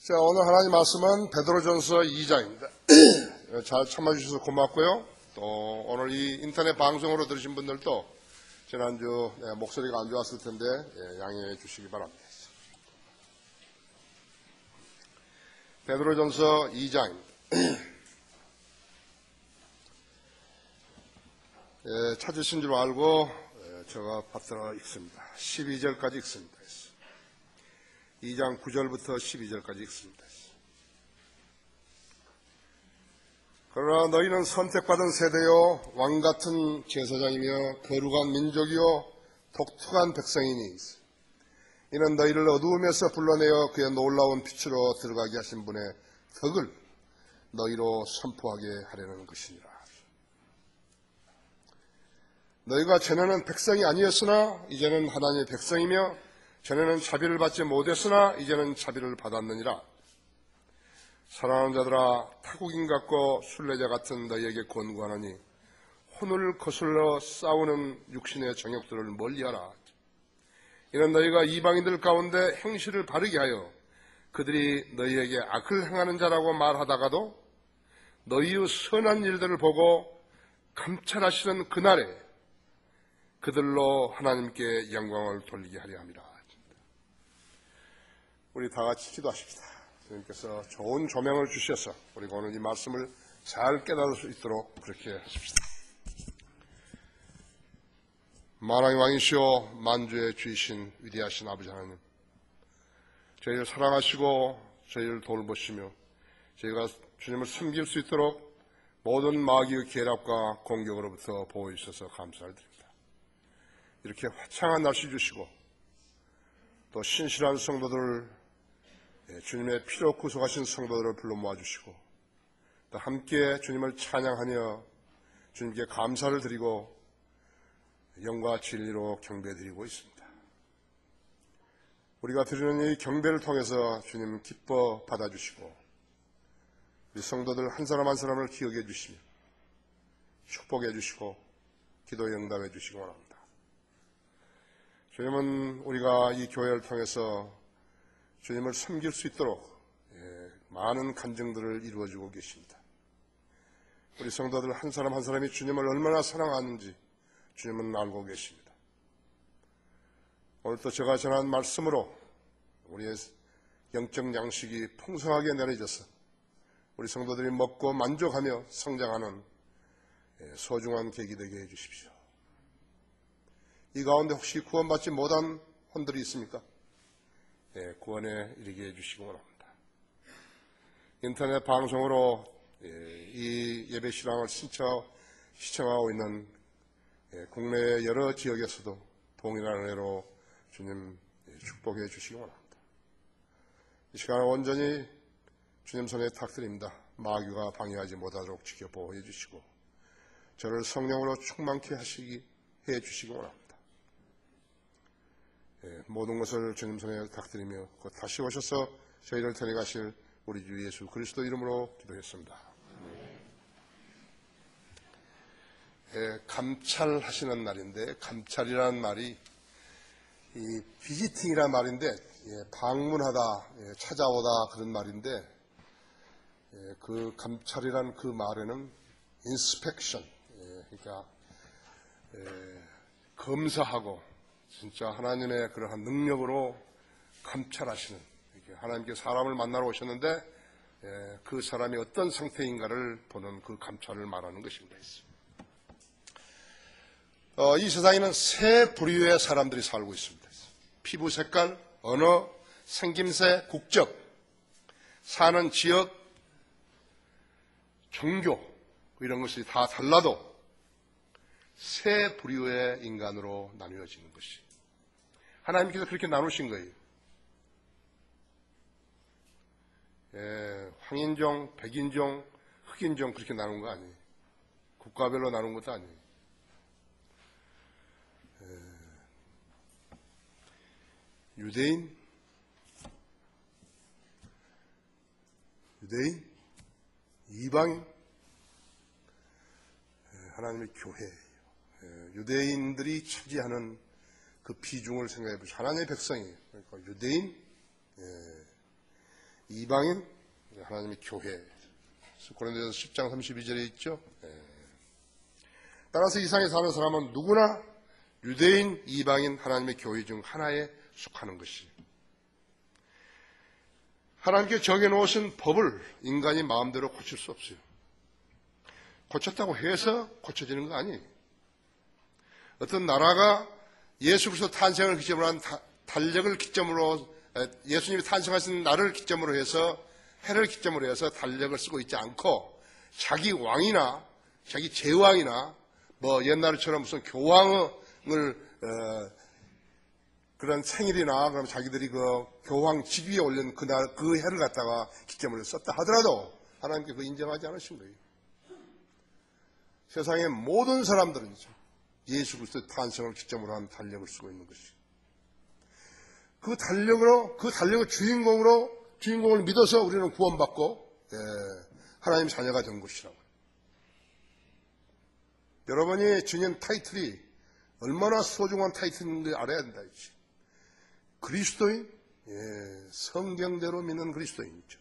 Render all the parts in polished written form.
자, 오늘 하나님 말씀은 베드로전서 2장입니다. 잘 참아주셔서 고맙고요. 또 오늘 이 인터넷 방송으로 들으신 분들도 지난주 목소리가 안 좋았을 텐데 양해해 주시기 바랍니다. 베드로전서 2장입니다. 찾으신 줄 알고 제가 받들어 읽습니다. 12절까지 읽습니다. 2장 9절부터 12절까지 읽습니다. 그러나 너희는 선택받은 세대요 왕같은 제사장이며 거룩한 민족이요 독특한 백성이니 이는 너희를 어두움에서 불러내어 그의 놀라운 빛으로 들어가게 하신 분의 덕을 너희로 선포하게 하려는 것이니라. 너희가 전에는 백성이 아니었으나 이제는 하나님의 백성이며 전에는 자비를 받지 못했으나 이제는 자비를 받았느니라. 사랑하는 자들아, 타국인 같고 순례자 같은 너희에게 권고하노니 혼을 거슬러 싸우는 육신의 정욕들을 멀리하라. 이는 너희가 이방인들 가운데 행실을 바르게 하여 그들이 너희에게 악을 행하는 자라고 말하다가도 너희의 선한 일들을 보고 감찰하시는 그날에 그들로 하나님께 영광을 돌리게 하려 함이라. 우리 다 같이 기도하십시다. 주님께서 좋은 조명을 주셔서 우리가 오늘 이 말씀을 잘 깨달을 수 있도록 그렇게 하십시다. 만왕의 왕이시오 만주의 주이신 위대하신 아버지 하나님, 저희를 사랑하시고 저희를 돌보시며 저희가 주님을 섬길 수 있도록 모든 마귀의 계략과 공격으로부터 보호해 주셔서 감사를 드립니다. 이렇게 화창한 날씨 주시고 또 신실한 성도들, 주님의 피로 구속하신 성도들을 불러 모아주시고 또 함께 주님을 찬양하며 주님께 감사를 드리고 영과 진리로 경배드리고 있습니다. 우리가 드리는 이 경배를 통해서 주님 기뻐 받아주시고 우리 성도들 한 사람 한 사람을 기억해 주시며 축복해 주시고 기도에 응답해 주시기 원합니다. 주님은 우리가 이 교회를 통해서 주님을 섬길 수 있도록 많은 간증들을 이루어주고 계십니다. 우리 성도들 한 사람 한 사람이 주님을 얼마나 사랑하는지 주님은 알고 계십니다. 오늘도 제가 전한 말씀으로 우리의 영적 양식이 풍성하게 내려져서 우리 성도들이 먹고 만족하며 성장하는 소중한 계기 되게 해주십시오. 이 가운데 혹시 구원받지 못한 혼들이 있습니까? 구원에 이르게 해주시기 원합니다. 인터넷 방송으로 이 예배 시간을 시청하고 있는 국내 여러 지역에서도 동일한 은혜로 주님 축복해 주시기 원합니다. 이 시간을 온전히 주님 손에 탁드립니다. 마귀가 방해하지 못하도록 지켜 보호해 주시고 저를 성령으로 충만케 해 주시기 원합니다. 모든 것을 주님 손에 탁드리며 곧 다시 오셔서 저희를 데려가실 우리 주 예수 그리스도 이름으로 기도했습니다. 감찰하시는 날인데, 감찰이라는 말이 이 비지팅이라는 말인데, 방문하다, 찾아오다 그런 말인데, 그 감찰이란 그 말에는 inspection, 그러니까 검사하고 진짜 하나님의 그러한 능력으로 감찰하시는, 하나님께 사람을 만나러 오셨는데 그 사람이 어떤 상태인가를 보는 그 감찰을 말하는 것입니다. 이 세상에는 세 부류의 사람들이 살고 있습니다. 피부 색깔, 언어, 생김새, 국적, 사는 지역, 종교 이런 것이 다 달라도 세 부류의 인간으로 나누어지는 것이 하나님께서 그렇게 나누신 거예요. 황인종, 백인종, 흑인종 그렇게 나눈 거 아니에요. 국가별로 나눈 것도 아니에요. 유대인, 이방인, 하나님의 교회예요. 유대인들이 차지하는 그 비중을 생각해 보시죠. 하나님의 백성이에요. 그러니까 유대인, 이방인, 하나님의 교회. 고린도전서 10장 32절에 있죠. 따라서 이 세상에 사는 사람은 누구나 유대인, 이방인, 하나님의 교회 중 하나에 속하는 것이. 하나님께 정해놓으신 법을 인간이 마음대로 고칠 수 없어요. 고쳤다고 해서 고쳐지는 거 아니에요. 어떤 나라가 예수 그리스도 탄생을 기점으로 한 달력을 기점으로, 예수님이 탄생하신 날을 기점으로 해서, 해를 기점으로 해서 달력을 쓰고 있지 않고 자기 왕이나 자기 제왕이나 뭐 옛날처럼 무슨 교황을 그런 생일이나 그럼 자기들이 그 교황 직위에 올린 그날 그 해를 갖다가 기점으로 썼다 하더라도 하나님께 그 인정하지 않으신 거예요. 세상의 모든 사람들은 예수 그리스도의 탄생을 기점으로 한 달력을 쓰고 있는 것이. 그 달력의 주인공을 믿어서 우리는 구원받고 하나님 자녀가 된 것이라고. 여러분이 지닌 타이틀이 얼마나 소중한 타이틀인지 알아야 된다. 그리스도인, 성경대로 믿는 그리스도인이죠.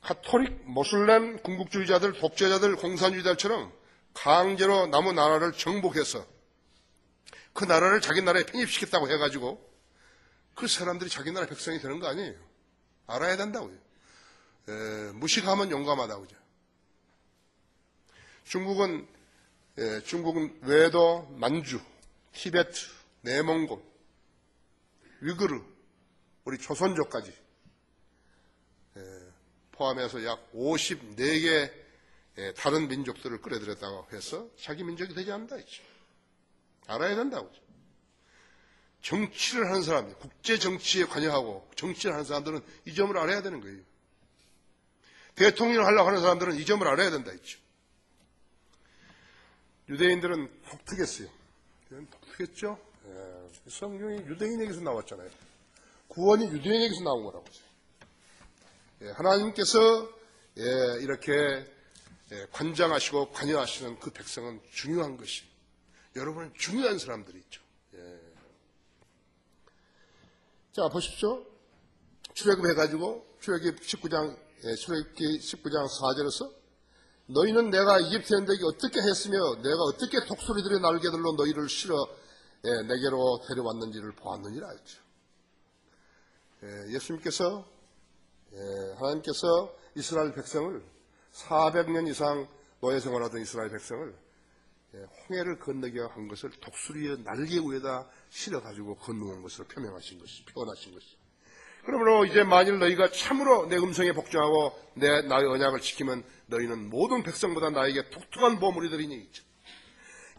가톨릭, 모슬렘, 궁극주의자들, 독재자들, 공산주의자들처럼 강제로 남의 나라를 정복해서 그 나라를 자기 나라에 편입시켰다고 해가지고 그 사람들이 자기 나라 백성이 되는 거 아니에요. 알아야 된다고요. 무식하면 용감하다고요. 중국은 외도, 만주, 티베트, 내몽골, 위구르, 우리 조선족까지 포함해서 약 54개 다른 민족들을 끌어들였다고 해서 자기 민족이 되지 않는다 했죠. 알아야 된다고. 정치를 하는 사람, 국제 정치에 관여하고 정치를 하는 사람들은 이 점을 알아야 되는 거예요. 대통령을 하려고 하는 사람들은 이 점을 알아야 된다 했죠. 유대인들은 독특했어요. 독특했죠? 성경이 유대인에게서 나왔잖아요. 구원이 유대인에게서 나온 거라고. 하나님께서 이렇게 관장하시고 관여하시는 그 백성은 중요한 것이. 여러분은 중요한 사람들이 있죠. 자, 보십시오. 출애굽 해가지고, 출애굽기 19장 4절에서 너희는 내가 이집트인들에게 어떻게 했으며 내가 어떻게 독수리들의 날개들로 너희를 실어 내게로 데려왔는지를 보았느니라 했죠. 예수님께서, 하나님께서 이스라엘 백성을 400년 이상 노예 생활하던 이스라엘 백성을 홍해를 건너게 한 것을 독수리의 날개 위에다 실어가지고 건너온 것으로 표명하신 것이, 표현하신 것이. 그러므로 이제 만일 너희가 참으로 내 음성에 복종하고 나의 언약을 지키면 너희는 모든 백성보다 나에게 독특한 보물이 되리니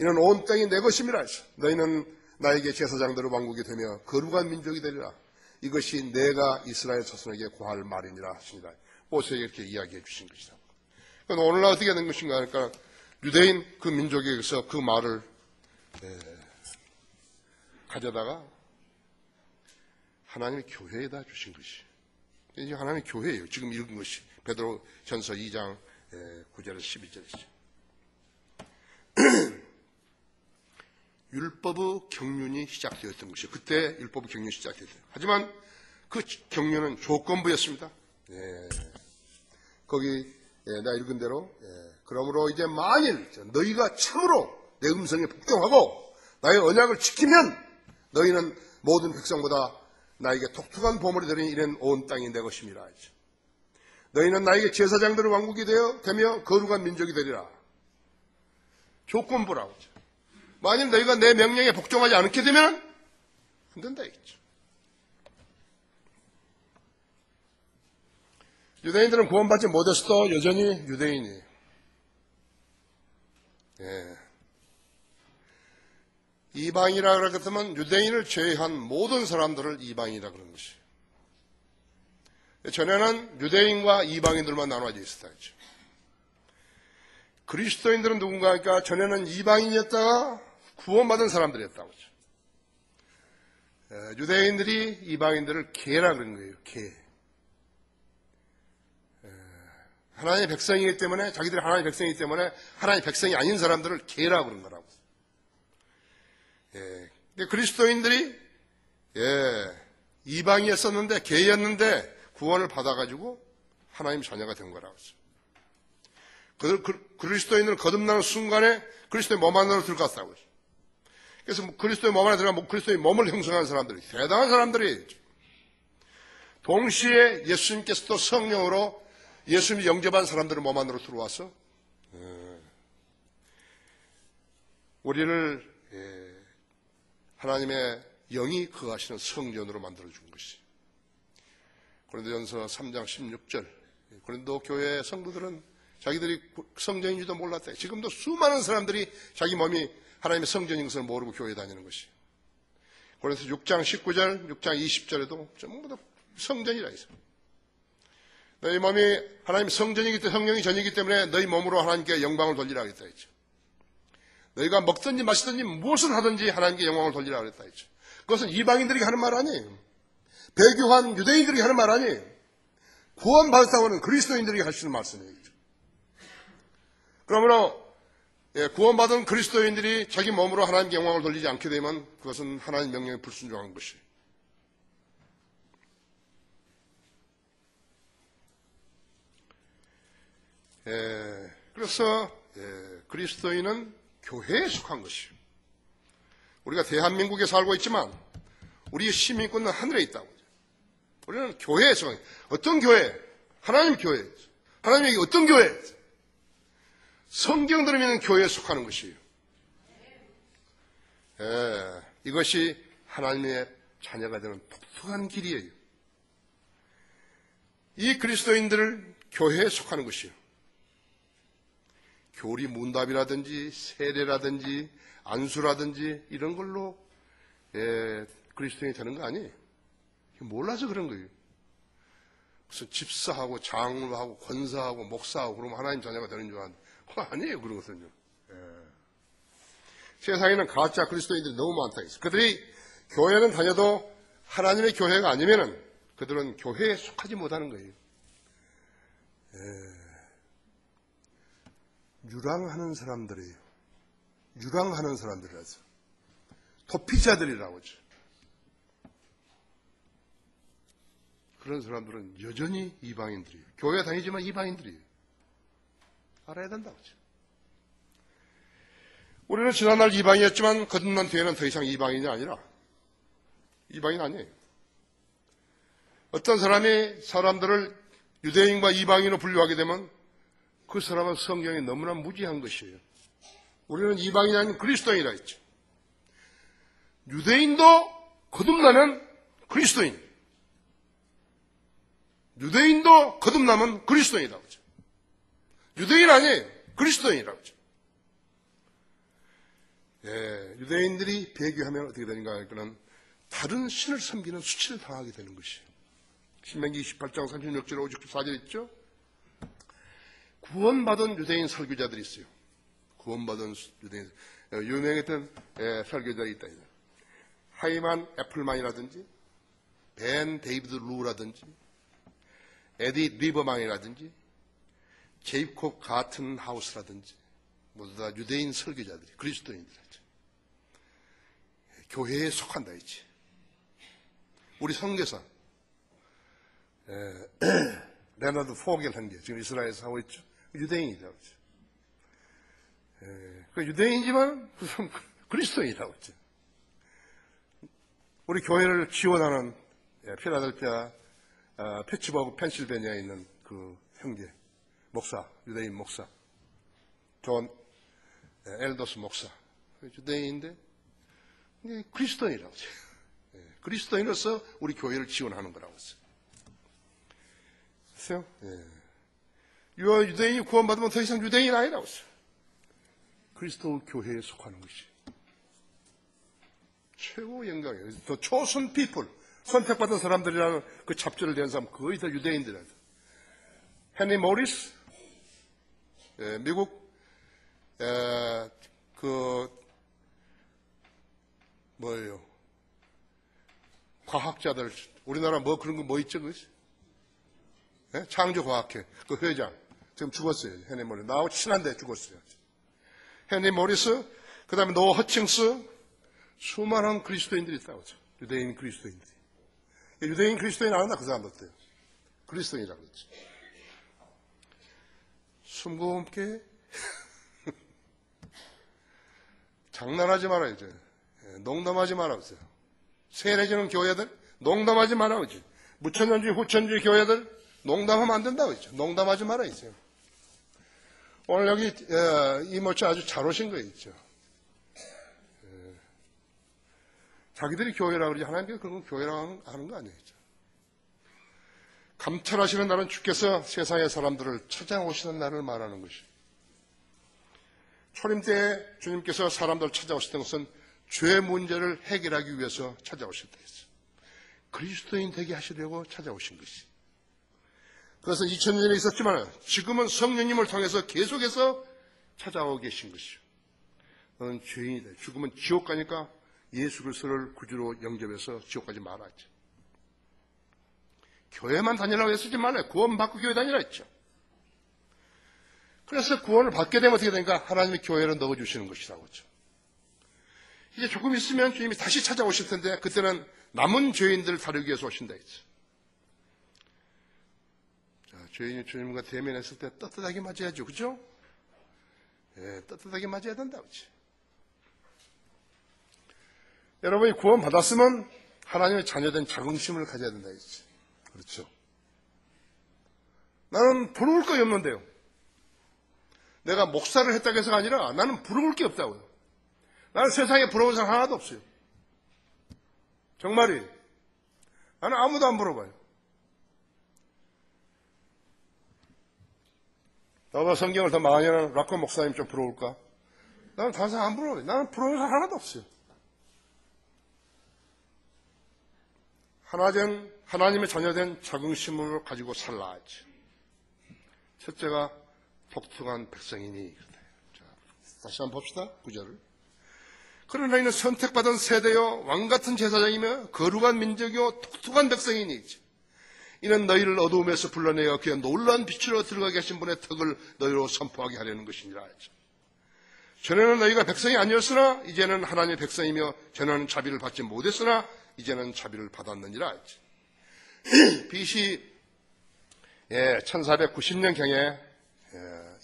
이는 온 땅이 내 것임이라 해서 너희는 나에게 제사장들의 왕국이 되며 거룩한 민족이 되리라. 이것이 내가 이스라엘 자손에게 고할 말이니라 하시니라. 모세에게 이렇게 이야기해 주신 것이다. 그럼 오늘날 어떻게 된 것인가 하니까 유대인 그 민족에게서 그 말을 가져다가 하나님의 교회에다 주신 것이. 이게 하나님의 교회예요. 지금 읽은 것이. 베드로 전서 2장 9절에서 12절이죠. 율법의 경륜이 시작되었던 것이요. 그때 율법의 경륜이 시작되었어요. 하지만 그 경륜은 조건부였습니다. 거기 내가 읽은 대로 그러므로 이제 만일 너희가 참으로 내 음성에 복종하고 나의 언약을 지키면 너희는 모든 백성보다 나에게 독특한 보물이 되는 이런 온 땅이 내 것임이라 하죠. 너희는 나에게 제사장들의 왕국이 되며 거룩한 민족이 되리라. 조건부라고 하죠. 만일 너희가 내 명령에 복종하지 않게 되면 안 된다 했죠. 유대인들은 구원받지 못했어도 여전히 유대인이에요. 이방이라 그러면 유대인을 제외한 모든 사람들을 이방이라 그런 것이에요. 전에는 유대인과 이방인들만 나눠져 있었다 했죠. 그리스도인들은 누군가 하니까 전에는 이방인이었다가 구원받은 사람들이었다고 했죠. 유대인들이 이방인들을 개라 그런 거예요. 개. 하나님의 백성이기 때문에, 자기들이 하나님의 백성이기 때문에 하나님의 백성이 아닌 사람들을 개라 그런 거라고. 근데 그리스도인들이 이방이었었는데, 개였는데 구원을 받아가지고 하나님 자녀가 된 거라고 했어요. 그리스도인을 거듭나는 순간에 그리스도의 몸 안으로 들어갔다고 했어요. 그래서 그리스도의 몸 안에 들어가면 그리스도의 몸을 형성한 사람들이, 대단한 사람들이, 동시에 예수님께서도 성령으로 예수님이 영접한 사람들을 몸 안으로 들어와서 우리를 하나님의 영이 거하시는 성전으로 만들어준 것이. 고린도전서 3장 16절, 고린도 교회 성도들은 자기들이 성전인지도 몰랐다. 지금도 수많은 사람들이 자기 몸이 하나님의 성전인 것을 모르고 교회에 다니는 것이. 그래서 6장 19절, 6장 20절에도 전부 다 성전이라 했어요. 너희 몸이 하나님의 성전이기 때문에, 성령이 전이기 때문에 너희 몸으로 하나님께 영광을 돌리라 했다 했죠. 너희가 먹든지 마시든지 무엇을 하든지 하나님께 영광을 돌리라 그랬다 했죠. 그것은 이방인들이 하는 말 아니에요. 배교한 유대인들이 하는 말 아니에요. 구원받았다고 하는 그리스도인들이 하시는 말씀이에요. 그러므로 구원받은 그리스도인들이 자기 몸으로 하나님께 영광을 돌리지 않게 되면 그것은 하나님 명령에 불순종한 것이에요. 그래서 그리스도인은 교회에 속한 것이에요. 우리가 대한민국에 살고 있지만 우리의 시민권은 하늘에 있다고. 우리는 교회에 속한 거예요. 어떤 교회? 하나님 교회. 하나님에게 어떤 교회? 성경대로 믿는 교회에 속하는 것이에요. 이것이 하나님의 자녀가 되는 독특한 길이에요. 이 그리스도인들을 교회에 속하는 것이에요. 교리 문답이라든지 세례라든지 안수라든지 이런 걸로 그리스도인이 되는 거 아니에요. 몰라서 그런 거예요. 무슨 집사하고 장로하고 권사하고 목사하고 그러면 하나님 자녀가 되는 줄 아는데 아니에요. 그런 것은요. 세상에는 가짜 그리스도인들이 너무 많다 했어요. 그들이 교회는 다녀도 하나님의 교회가 아니면은 그들은 교회에 속하지 못하는 거예요. 유랑하는 사람들이에요. 유랑하는 사람들이라서 도피자들이라고 하죠. 그런 사람들은 여전히 이방인들이에요. 교회 다니지만 이방인들이에요. 알아야 된다고 하죠. 우리는 지난날 이방인이었지만 거듭난 뒤에는 더 이상 이방인이 아니라 이방인 아니에요. 어떤 사람이 사람들을 유대인과 이방인으로 분류하게 되면 그 사람은 성경이 너무나 무지한 것이에요. 우리는 이방인이 아닌 그리스도인이라 했죠. 유대인도 거듭나면 그리스도인, 유대인도 거듭나면 그리스도인이라고 하죠. 유대인 아니에요. 그리스도인이라고 하죠. 유대인들이 배교하면 어떻게 되는가 하니까는 다른 신을 섬기는 수치를 당하게 되는 것이에요. 신명기 28장 36절 54절 있죠? 구원받은 유대인 설교자들이 있어요. 구원받은 유대인, 유명했던 설교자들이 있다. 하이만 애플만이라든지, 벤 데이비드 루라든지, 에디 리버만이라든지, 제이콥 가튼 하우스라든지, 모두 다 유대인 설교자들이, 그리스도인들이죠. 교회에 속한다, 이지. 우리 선교사, 레너드 포겔 한 게, 지금 이스라엘에서 하고 있죠. 유대인이라고 하죠. 그 유대인이지만 무슨 그리스도인이라고 하죠. 우리 교회를 지원하는 필라델피아 피츠버그 펜실베니아에 있는 그 형제 목사, 유대인 목사 존 엘더스 목사, 유대인인데 그리스도인이라고 하죠. 그리스도인으로서 우리 교회를 지원하는 거라고 했어요. 그래서 유대인이 구원받으면 더 이상 유대인 아니라고 했어요. 그리스도 교회에 속하는 것이 최고 영광이에요. 더 chosen people, 선택받은 사람들이라는 그 잡지를 낸 사람 거의 다 유대인들이에요. 헨리 모리스, 미국 과학자들, 우리나라 뭐 그런 거 뭐 있죠, 그것이? 창조과학회 그 회장 지금 죽었어요. 헨리 모리스 나하고 친한데 죽었어요. 헨리 모리스, 그 다음에 노 허칭스, 수많은 그리스도인들이 있다고 하죠. 유대인 그리스도인들이. 유대인 그리스도인 안 한다, 그 사람들. 그리스도인이라고 그랬지. 숨고음게 장난하지 말아야죠. 농담하지 말아보세요. 세례주는 교회들 농담하지 말아보지. 무천년주의 후천주의 교회들 농담하면 안 된다고 했죠. 농담하지 말아야죠. 오늘 여기 이모차 아주 잘 오신 거 있죠. 자기들이 교회라고 그러지 하나님께서 그런 건 교회라고 하는 거 아니에요. 감찰하시는 날은 주께서 세상의 사람들을 찾아오시는 날을 말하는 것이에요. 초림 때에 주님께서 사람들을 찾아오셨던 것은 죄 문제를 해결하기 위해서 찾아오셨다 했어요. 그리스도인 되게 하시려고 찾아오신 것이에요. 그것은 2000년 전에 있었지만 지금은 성령님을 통해서 계속해서 찾아오고 계신 것이죠. 너는 죄인이다. 죽으면 지옥 가니까 예수 그리스도를 구주로 영접해서 지옥 가지 말아야지. 교회만 다니라고 했지 말아요. 구원 받고 교회 다니라 했죠. 그래서 구원을 받게 되면 어떻게 되니까 하나님이 교회를 넣어주시는 것이라고 했죠. 이제 조금 있으면 주님이 다시 찾아오실 텐데 그때는 남은 죄인들을 다루기 위해서 오신다 했죠. 죄인이 주님과 대면했을 때 떳떳하게 맞아야죠. 그죠? 예, 떳떳하게 맞아야 된다. 그치? 여러분이 구원 받았으면 하나님의 자녀된 자긍심을 가져야 된다. 그치? 그렇죠. 나는 부러울 거 없는데요. 내가 목사를 했다고 해서가 아니라 나는 부러울 게 없다고요. 나는 세상에 부러운 사람 하나도 없어요. 정말이. 나는 아무도 안 부러워요. 나보다 성경을 더 많이 하는 락커 목사님 좀 부러울까? 나는 다른 사람 안 부러워요. 나는 부러운 사람 하나도 없어요. 하나님의 자녀된 자긍심을 가지고 살아야지. 첫째가 독특한 백성이니. 자, 다시 한번 봅시다. 9절을. 그러나 이는 선택받은 세대요 왕같은 제사장이며 거룩한 민족이요 독특한 백성이니. 이는 너희를 어두움에서 불러내어 그의 놀라운 빛으로 들어가 계신 분의 덕을 너희로 선포하게 하려는 것이니라. 전에는 너희가 백성이 아니었으나 이제는 하나님의 백성이며 전에는 자비를 받지 못했으나 이제는 자비를 받았느니라. BC 1490년경에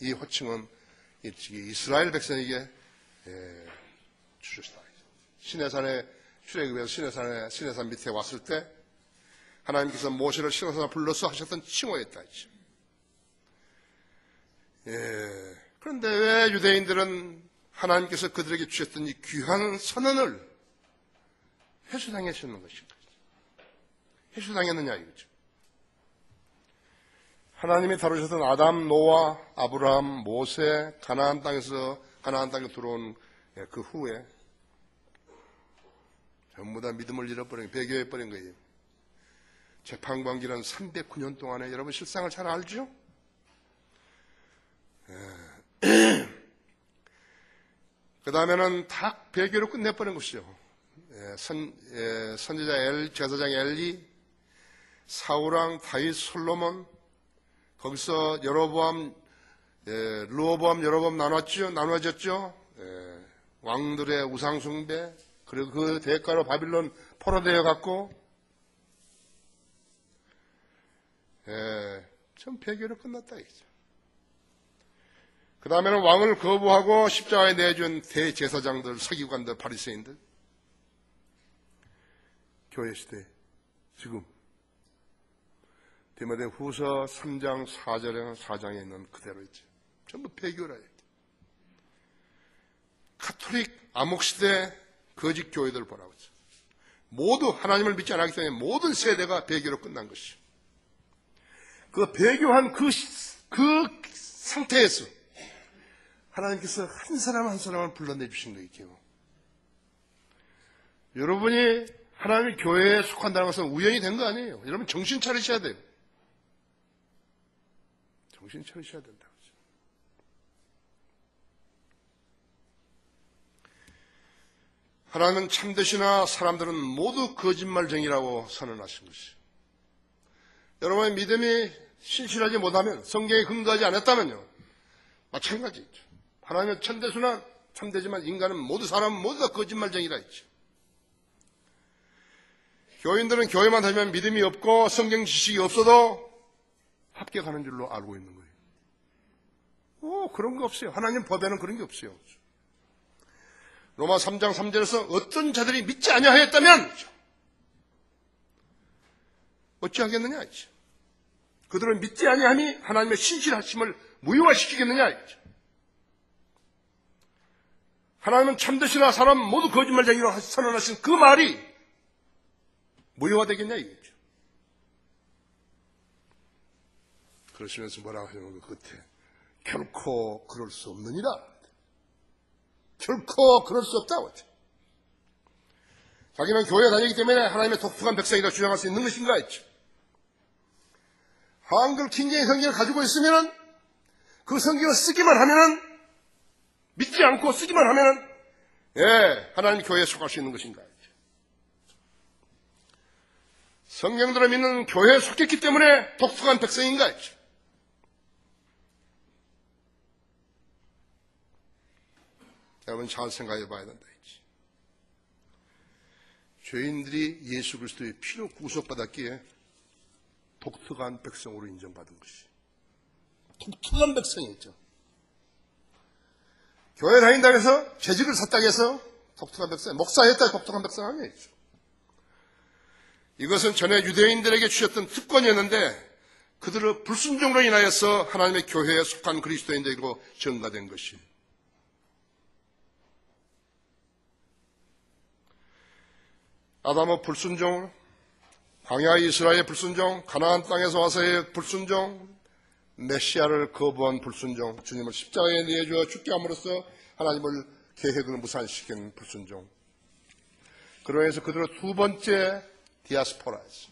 이 호칭은 이스라엘 백성에게 주셨다. 시내산에 출애굽해서 시내산 밑에 왔을 때 하나님께서 모세를 시내산에 불러서 하셨던 칭호였다. 그런데 왜 유대인들은 하나님께서 그들에게 주셨던 이 귀한 선언을 회수당했는 것인가? 회수당했느냐 이거죠. 하나님이 다루셨던 아담, 노아, 아브라함, 모세, 가나안 땅에 들어온 그 후에 전부 다 믿음을 잃어버린, 배교해버린 거예요. 재판관기는 309년 동안에 여러분 실상을 잘 알죠? 그 다음에는 다 배교로 끝내버린 것이죠. 선지자 제사장 엘리, 사울왕, 다윗, 솔로몬, 거기서 르호보암, 여로보암 나눠졌죠. 왕들의 우상숭배, 그리고 그 대가로 바빌론 포로되어 갔고, 전 배교로 끝났다 이거죠. 그 다음에는 왕을 거부하고 십자가에 내준 대제사장들, 서기관들, 바리새인들, 교회 시대 지금 디모데 후서 3장 4장에 있는 그대로 있죠. 전부 배교라 했죠. 카톨릭 암흑시대 거짓 교회들 보라고 했죠. 모두 하나님을 믿지 않았기 때문에 모든 세대가 배교로 끝난 것이죠. 그 배교한 그 상태에서 하나님께서 한 사람 한 사람을 불러내주신 거예요. 여러분이 하나님의 교회에 속한다는 것은 우연히 된 거 아니에요. 여러분 정신 차리셔야 돼요. 정신 차리셔야 된다. 하나님은 참되시나 사람들은 모두 거짓말쟁이라고 선언하신 것이에요. 여러분의 믿음이 신실하지 못하면, 성경에 근거하지 않았다면요, 마찬가지죠. 하나님은 참되시나 참되지만 인간은 사람은 모두 다 거짓말쟁이라 했죠. 교인들은 교회만 다니면 믿음이 없고 성경 지식이 없어도 합격하는 줄로 알고 있는 거예요. 그런 거 없어요. 하나님 법에는 그런 게 없어요. 로마 3장 3절에서 어떤 자들이 믿지 아니하였다면 어찌하겠느냐. 그들은 믿지 아니함이 하나님의 신실하심을 무효화시키겠느냐. 하나님은 참되시나 사람 모두 거짓말쟁이로 선언하신 그 말이 무효화되겠냐 이거죠. 그러시면서 뭐라고 하냐면 그 끝에 결코 그럴 수 없느니라. 결코 그럴 수 없다고 했죠. 자기는 교회 다니기 때문에 하나님의 독특한 백성이라 주장할 수 있는 것인가 했죠. 한글 킹제이 성경을 가지고 있으면 그 성경을 쓰기만 하면은 믿지 않고 쓰기만 하면은 하나님 교회에 속할 수 있는 것인가 했죠. 성경들을 믿는 교회에 속했기 때문에 독특한 백성인가 했죠. 여러분 잘 생각해 봐야 된다 했지. 죄인들이 예수 그리스도의 피로 구속받았기에 독특한 백성으로 인정받은 것이. 독특한 백성이었죠. 교회 다닌다고 해서 재직을 샀다고 해서 독특한 백성, 목사였다 독특한 백성 아니었죠. 이것은 전에 유대인들에게 주셨던 특권이었는데 그들의 불순종으로 인하여서 하나님의 교회에 속한 그리스도인들에게로 전가된 것이. 아담의 불순종, 광야 이스라엘의 불순종, 가나안 땅에서 와서의 불순종, 메시아를 거부한 불순종, 주님을 십자가에 내주어 죽게 함으로써 하나님을 계획을 무산시킨 불순종. 그로 인해서 그들은 두 번째 디아스포라였어.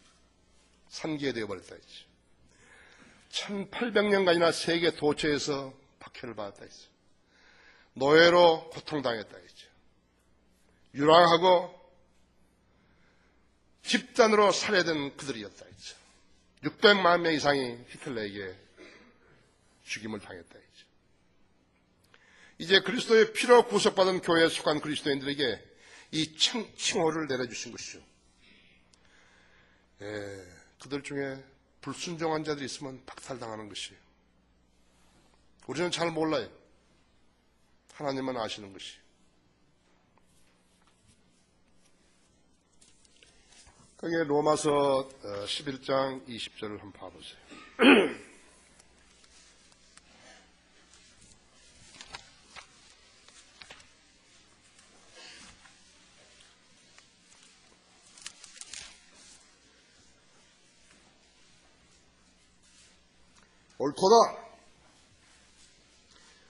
산기에 되어버렸다 했지. 1800년간이나 세계 도처에서 박해를 받았다 했어. 노예로 고통당했다 했죠. 유랑하고 집단으로 살해된 그들이었다 했죠. 600만 명 이상이 히틀러에게 죽임을 당했다 했죠. 이제 그리스도의 피로 구속받은 교회에 속한 그리스도인들에게 이 칭호를 내려주신 것이죠. 그들 중에 불순종한 자들이 있으면 박탈당하는 것이에요. 우리는 잘 몰라요. 하나님만 아시는 것이. 거기에 로마서 11장 20절을 한번 봐보세요. 옳도다.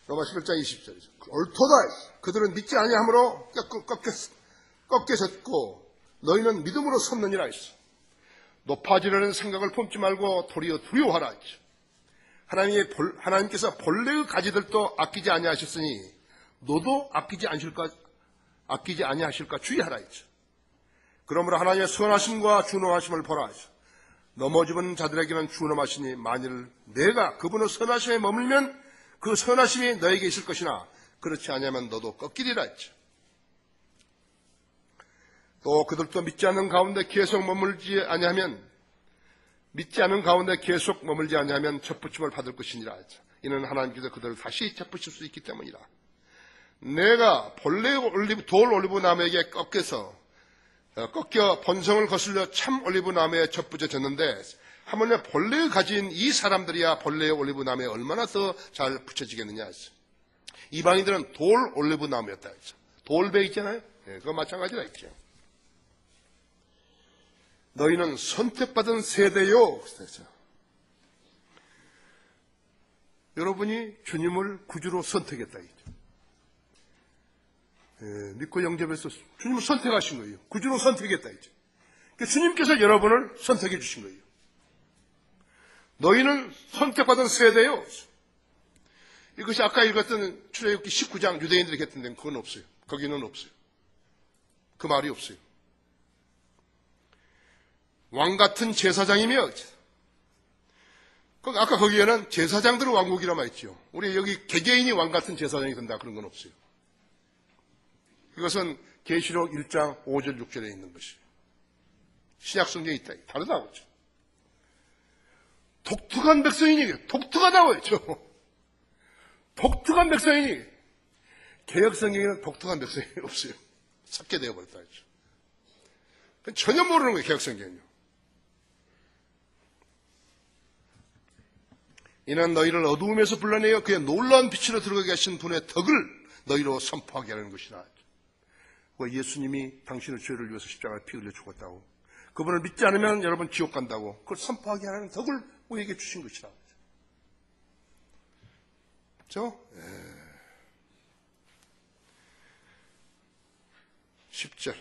로마 11장 20절이죠. 옳도다. 그들은 믿지 아니함으로 꺾여졌고 너희는 믿음으로 섰느니라 했어. 높아지려는 생각을 품지 말고 도리어 두려워하라 했죠. 하나님께서 본래의 가지들도 아끼지 아니하셨으니 너도 아끼지 아니하실까 주의하라 했죠. 그러므로 하나님의 선하심과 준엄하심을 보라 했죠. 넘어지는 자들에게는 준엄하시니 만일 내가 그분의 선하심에 머물면 그 선하심이 너에게 있을 것이나 그렇지 않으면 너도 꺾이리라 했죠. 또 그들도 믿지 않는 가운데 계속 머물지 아니하면 접붙임을 받을 것이니라 했죠. 이는 하나님께서 그들을 다시 접붙일 수 있기 때문이라. 내가 본래 돌 올리브 나무에게 꺾여 본성을 거슬려 참 올리브 나무에 접붙여졌는데 하물며 본래의 가진 이 사람들이야 본래의 올리브 나무에 얼마나 더 잘 붙여지겠느냐 했어. 이방인들은 돌 올리브 나무였다 했죠. 돌배 있잖아요. 그거 마찬가지라 했죠. 너희는 선택받은 세대요. 그랬죠. 여러분이 주님을 구주로 선택했다 했죠. 믿고 영접해서 주님을 선택하신 거예요. 구주로 선택했다 했죠. 그러니까 주님께서 여러분을 선택해 주신 거예요. 너희는 선택받은 세대요. 이것이 아까 읽었던 출애굽기 19장 유대인들이 했던 데는 그건 없어요. 거기는 없어요. 그 말이 없어요. 왕 같은 제사장이며, 아까 거기에는 제사장들의 왕국이라고 했죠. 우리 여기 개개인이 왕 같은 제사장이 된다 그런 건 없어요. 이것은 계시록 1장 5절 6절에 있는 것이에요. 신약 성경에 있다. 다르다고 했죠. 독특한 백성이니, 독특하다고 했죠. 독특한 백성이니, 개혁 성경에는 독특한 백성이 없어요. 삭게 되어버렸다 했죠. 전혀 모르는 거예요, 개혁 성경은요. 이는 너희를 어두움에서 불러내어 그의 놀라운 빛으로 들어가게 하신 분의 덕을 너희로 선포하게 하는 것이라. 예수님이 당신의 죄를 위해서 십자가에 피 흘려 죽었다고, 그분을 믿지 않으면 여러분 지옥 간다고, 그걸 선포하게 하는 덕을 우리에게 주신 것이라. 그렇죠? 10절.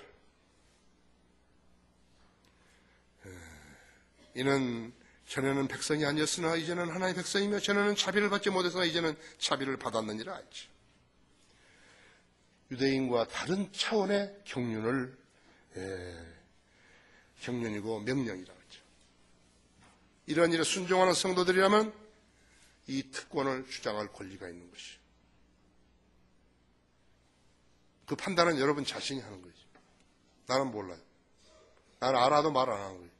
이는 전에는 백성이 아니었으나 이제는 하나의 백성이며 전에는 자비를 받지 못했으나 이제는 자비를 받았느니라 했죠. 유대인과 다른 차원의 경륜이고 명령이라고 했죠. 이런 일에 순종하는 성도들이라면 이 특권을 주장할 권리가 있는 것이죠. 그 판단은 여러분 자신이 하는 거죠. 나는 몰라요. 나는 알아도 말 안 하는 거예요.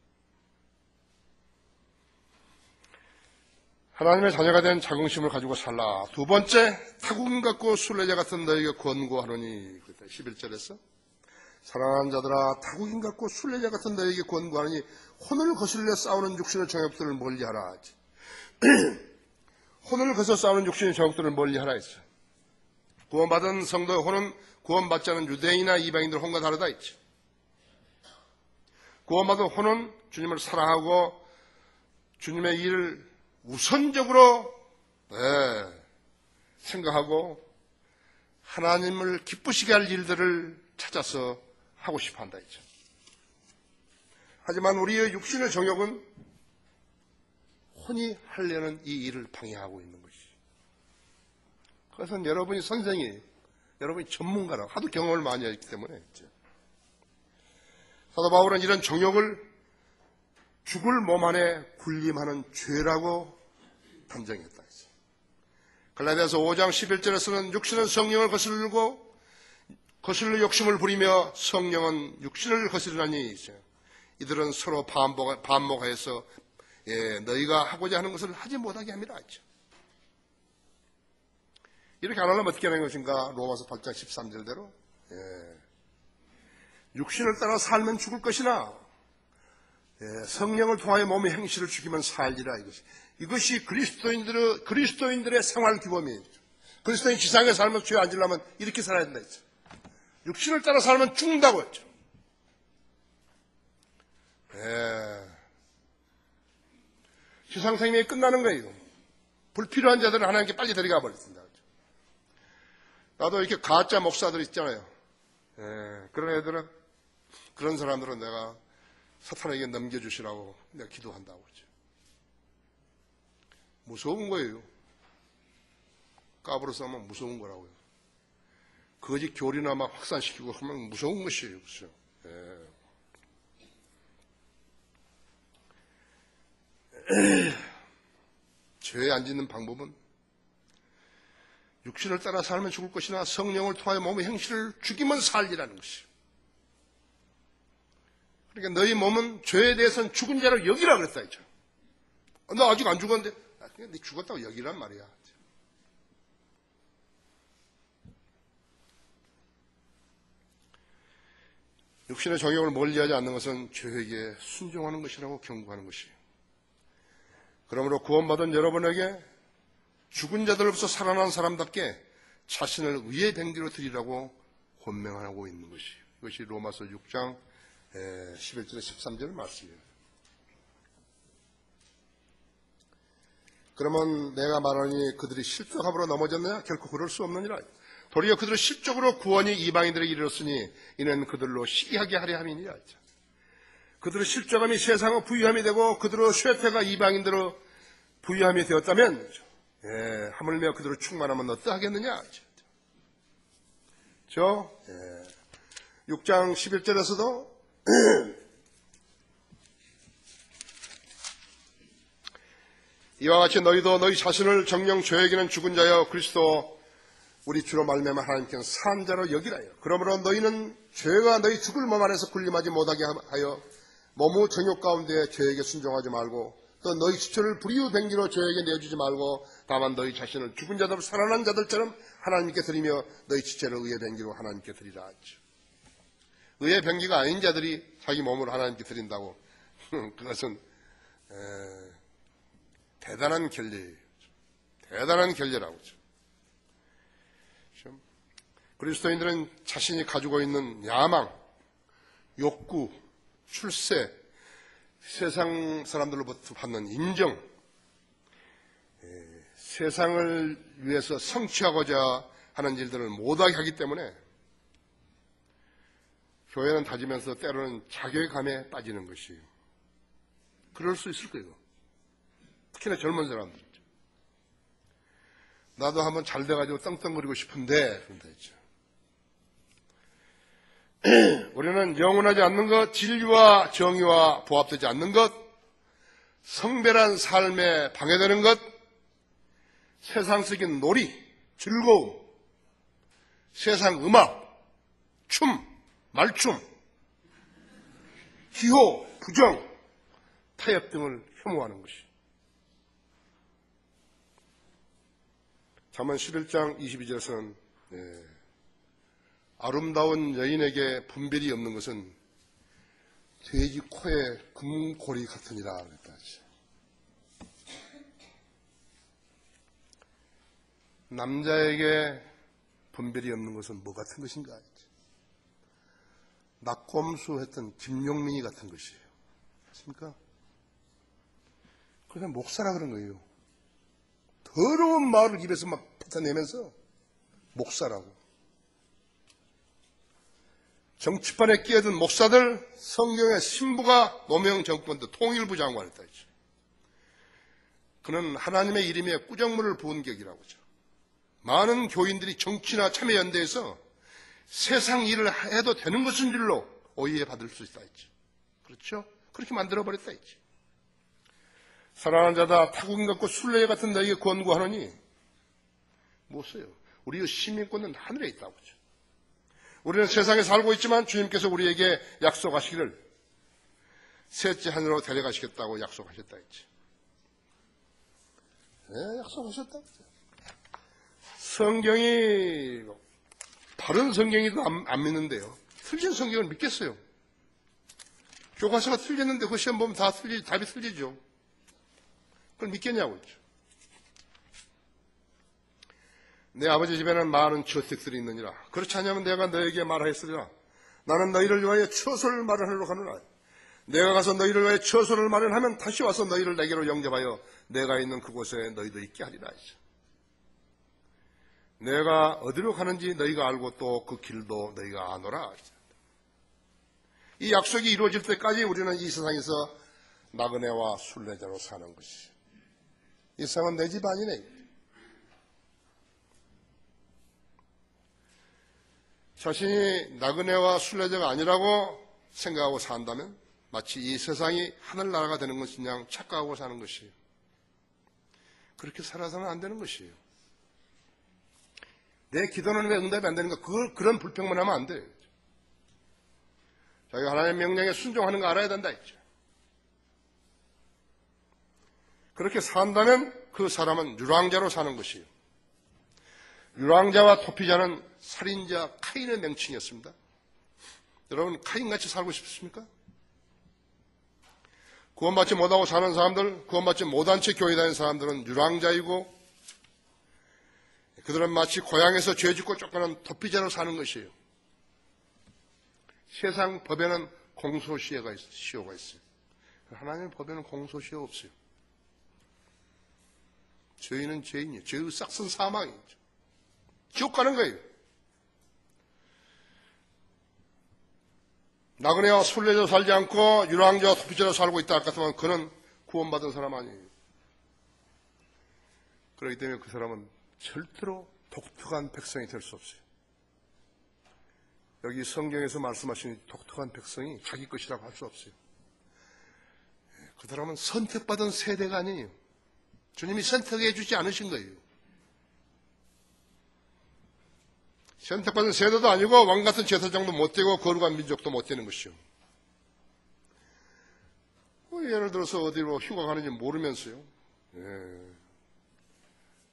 하나님의 자녀가 된 자긍심을 가지고 살라. 두 번째, 타국인 같고 순례자 같은 너에게 권고하노니. 11절에서 사랑하는 자들아, 타국인 같고 순례자 같은 너에게 권고하노니 혼을 거슬려 싸우는 육신의 정욕들을 멀리하라. 혼을 거슬려 싸우는 육신의 정욕들을 멀리하라 했어. 구원받은 성도의 혼은 구원받지 않은 유대인이나 이방인들 혼과 다르다 했죠. 구원받은 혼은 주님을 사랑하고 주님의 일을 우선적으로 생각하고 하나님을 기쁘시게 할 일들을 찾아서 하고 싶어 한다 했죠. 하지만 우리의 육신의 정욕은 혼이 하려는 이 일을 방해하고 있는 것이죠. 그것은 여러분이 선생이, 여러분이 전문가라, 하도 경험을 많이 했기 때문에 했죠. 사도 바울은 이런 정욕을 죽을 몸 안에 군림하는 죄라고 단정했다 했어요. 갈라디아서 5장 11절에서는 육신은 성령을 거슬러 욕심을 부리며 성령은 육신을 거스르나니 이들은 서로 반목하여서 너희가 하고자 하는 것을 하지 못하게 합니다 했죠. 이렇게 안 하려면 어떻게 하는 것인가? 로마서 8장 13절대로 육신을 따라 살면 죽을 것이나 성령을 통하여 몸의 행실을 죽이면 살리라. 이것이 그리스도인들의 생활 규범이에요. 그리스도인 지상에 살면 죄 안 지려면 이렇게 살아야 된다 했죠. 육신을 따라 살면 죽는다고 했죠. 지상 생명이 끝나는 거예요. 불필요한 자들은 하나님께 빨리 데려가 버렸습니다. 나도 이렇게 가짜 목사들 있잖아요. 그런 애들은, 그런 사람들은 내가 사탄에게 넘겨주시라고 내가 기도한다고 그러죠. 무서운 거예요. 까불어 싸우면 무서운 거라고요. 거짓 교리나 막 확산시키고 하면 무서운 것이에요. 그렇죠? 죄에 안 짓는 방법은 육신을 따라 살면 죽을 것이나 성령을 통하여 몸의 행실을 죽이면 살리라는 것이에요. 그러니까 너희 몸은 죄에 대해서는 죽은 자로 여기라 그랬다 했죠. 나 아직 안 죽었는데, 그냥 네 죽었다고 여기란 말이야. 육신의 정욕을 멀리하지 않는 것은 죄에게 순종하는 것이라고 경고하는 것이에요. 그러므로 구원받은 여러분에게 죽은 자들로부터 살아난 사람답게 자신을 의의 병기로 드리라고 권명하고 있는 것이에요. 이것이 로마서 6장 11절에 13절 말씀이에요. 그러면 내가 말하니 그들이 실족함으로 넘어졌느냐? 결코 그럴 수 없느니라. 도리어 그들은 실족으로 구원이 이방인들에게 이르렀으니 이는 그들로 시기하게 하려 함이니라. 그들의 실족함이 세상의 부유함이 되고 그들의 쇠퇴가 이방인들의 부유함이 되었다면 하물며 그들의 충만하면 어떠하겠느냐? 6장 11절에서도 이와 같이 너희도 너희 자신을 정령 죄에게는 죽은 자여 그리스도 우리 주로 말미암아 하나님께는 산 자로 여기라요. 그러므로 너희는 죄가 너희 죽을 몸 안에서 군림하지 못하게 하여 몸의 정욕 가운데 죄에게 순종하지 말고 또 너희 지체를 불의의 병기로 죄에게 내주지 말고 다만 너희 자신을 죽은 자들 살아난 자들처럼 하나님께 드리며 너희 지체를 의의 병기로 하나님께 드리라 하죠. 의의 병기가 아닌 자들이 자기 몸을 하나님께 드린다고 그것은 대단한 결례예요. 대단한 결례라고 하죠. 그리스도인들은 자신이 가지고 있는 야망, 욕구, 출세, 세상 사람들로부터 받는 인정, 세상을 위해서 성취하고자 하는 일들을 못하게 하기 때문에 교회는 다지면서 때로는 자괴감에 빠지는 것이에요. 그럴 수 있을 거예요. 특히나 젊은 사람들. 나도 한번 잘 돼가지고 떵떵거리고 싶은데 그런다 했죠. 우리는 영원하지 않는 것, 진리와 정의와 부합되지 않는 것, 성별한 삶에 방해되는 것, 세상적인 놀이, 즐거움, 세상 음악, 춤, 말춤, 기호, 부정, 타협 등을 혐오하는 것이. 잠언 11장 22절에서는 아름다운 여인에게 분별이 없는 것은 돼지 코에 금고리 같으니라 그랬다. 남자에게 분별이 없는 것은 뭐 같은 것인가? 낙곰수 했던 김용민이 같은 것이에요. 맞습니까? 그냥 목사라 그런 거예요. 더러운 말을 입에서 막 뱉어내면서 목사라고. 정치판에 끼어든 목사들, 성경의 신부가 노무현 정권 때 통일부 장관을 했다. 그는 하나님의 이름에 꾸정물을 부은 격이라고 하죠. 많은 교인들이 정치나 참여연대에서 세상 일을 해도 되는 것인 줄로 오해받을 수 있다 했죠. 그렇죠? 그렇게 만들어버렸다 했죠. 사랑하는 자다 타국인 같고 순례 같은 너에게 권고하노니 무엇이요? 우리의 시민권은 하늘에 있다고 하죠. 우리는 세상에 살고 있지만 주님께서 우리에게 약속하시기를 셋째 하늘로 데려가시겠다고 약속하셨다 했죠. 네, 약속하셨다 했죠. 성경이 바른 성경이도 안 믿는데요. 틀린 성경을 믿겠어요. 교과서가 틀렸는데 그 시험 보면 답이 틀리죠. 그걸 믿겠냐고 했죠. 내 아버지 집에는 많은 저택들이 있느니라. 그렇지 않으면 내가 너에게 말하였으리라. 나는 너희를 위하여 처소를 마련하려고 하노라. 내가 가서 너희를 위하여 처소를 마련하면 다시 와서 너희를 내게로 영접하여 내가 있는 그곳에 너희도 있게 하리라 했죠. 내가 어디로 가는지 너희가 알고 또 그 길도 너희가 아노라. 이 약속이 이루어질 때까지 우리는 이 세상에서 나그네와 순례자로 사는 것이. 이 세상은 내 집 아니네. 자신이 나그네와 순례자가 아니라고 생각하고 산다면 마치 이 세상이 하늘나라가 되는 것인 양 착각하고 사는 것이에요. 그렇게 살아서는 안 되는 것이에요. 내 기도는 왜 응답이 안 되는가? 그런 불평만 하면 안 돼요. 자기가 하나님의 명령에 순종하는 거 알아야 된다 했죠. 그렇게 산다면 그 사람은 유랑자로 사는 것이에요. 유랑자와 도피자는 살인자 카인의 명칭이었습니다. 여러분 카인같이 살고 싶습니까? 구원받지 못하고 사는 사람들, 구원받지 못한 채 교회 다니는 사람들은 유랑자이고 그들은 마치 고향에서 죄짓고 쫓겨난 도피자로 사는 것이에요. 세상 법에는 공소시효가 있어요. 하나님의 법에는 공소시효 없어요. 죄인은 죄인이에요. 죄의 싹은 사망이죠. 지옥 가는 거예요. 나그네와 순례자로 살지 않고 유랑자와 도피자로 살고 있다 할 것 같으면 그는 구원받은 사람 아니에요. 그렇기 때문에 그 사람은 절대로 독특한 백성이 될 수 없어요. 여기 성경에서 말씀하신 독특한 백성이 자기 것이라고 할 수 없어요. 그 사람은 선택받은 세대가 아니에요. 주님이 선택해 주지 않으신 거예요. 선택받은 세대도 아니고 왕같은 제사장도 못 되고 거룩한 민족도 못 되는 것이요. 예를 들어서 어디로 휴가 가는지 모르면서요.